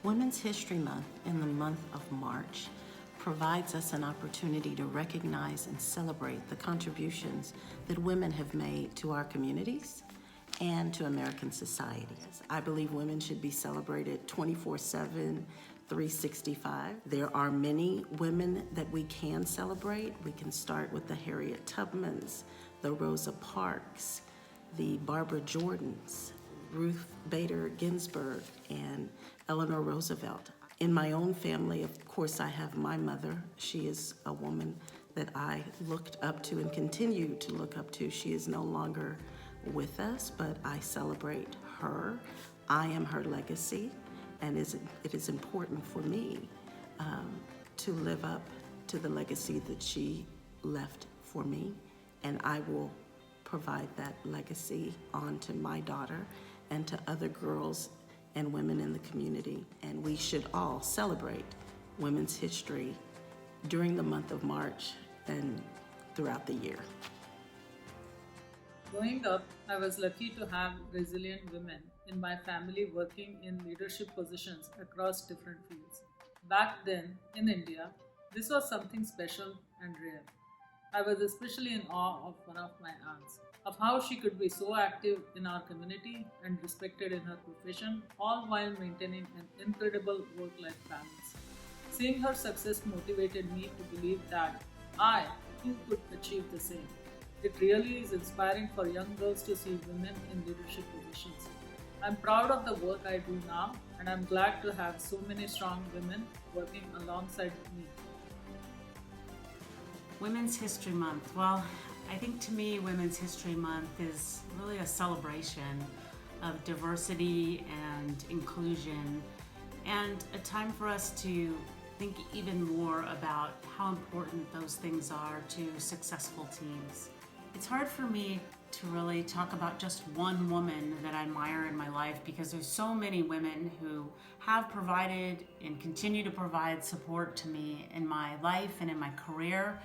Women's History Month in the month of March provides us an opportunity to recognize and celebrate the contributions that women have made to our communities and to American society. I believe women should be celebrated 24/7, 365. There are many women that we can celebrate. We can start with the Harriet Tubmans, the Rosa Parks, the Barbara Jordans, Ruth Bader Ginsburg, and Eleanor Roosevelt. In my own family, of course, I have my mother. She is a woman that I looked up to and continue to look up to. She is no longer with us, but I celebrate her. I am her legacy, and it is important for me to live up to the legacy that she left for me, and I will provide that legacy on to my daughter and to other girls and women in the community. And we should all celebrate women's history during the month of March and throughout the year. Growing up, I was lucky to have resilient women in my family working in leadership positions across different fields. Back then, in India, this was something special and rare. I was especially in awe of one of my aunts, of how she could be so active in our community and respected in her profession, all while maintaining an incredible work-life balance. Seeing her success motivated me to believe that I too could achieve the same. It really is inspiring for young girls to see women in leadership positions. I'm proud of the work I do now, and I'm glad to have so many strong women working alongside me. Women's History Month. Well, I think to me, Women's History Month is really a celebration of diversity and inclusion, and a time for us to think even more about how important those things are to successful teams. It's hard for me to really talk about just one woman that I admire in my life, because there's so many women who have provided and continue to provide support to me in my life and in my career.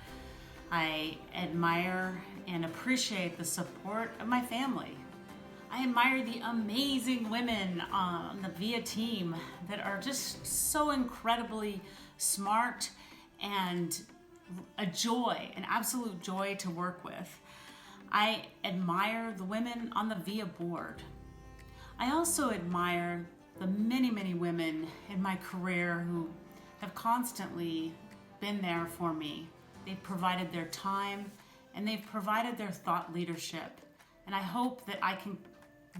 I admire and appreciate the support of my family. I admire the amazing women on the VIA team that are just so incredibly smart and a joy, an absolute joy to work with. I admire the women on the VIA board. I also admire the many, many women in my career who have constantly been there for me. They've provided their time and they've provided their thought leadership. And I hope that I can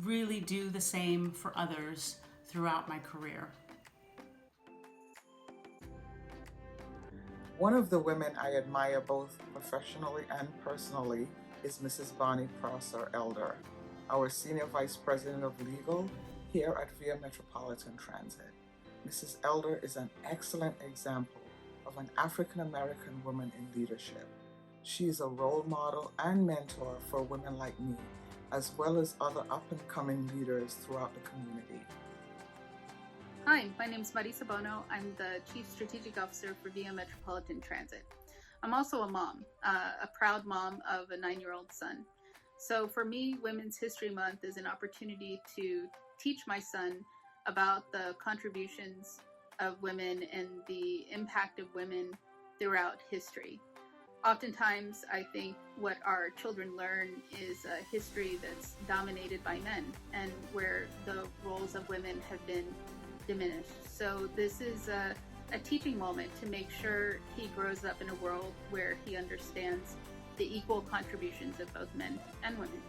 really do the same for others throughout my career. One of the women I admire both professionally and personally is Mrs. Bonnie Prosser Elder, our Senior Vice President of Legal here at VIA Metropolitan Transit. Mrs. Elder is an excellent example of an African American woman in leadership. She is a role model and mentor for women like me, as well as other up-and-coming leaders throughout the community. Hi, my name is Marisa Bono. I'm the Chief Strategic Officer for VIA Metropolitan Transit. I'm also a mom, a proud mom of a 9-year-old son. So for me, Women's History Month is an opportunity to teach my son about the contributions of women and the impact of women throughout history. Oftentimes, I think what our children learn is a history that's dominated by men and where the roles of women have been diminished. So this is a teaching moment to make sure he grows up in a world where he understands the equal contributions of both men and women.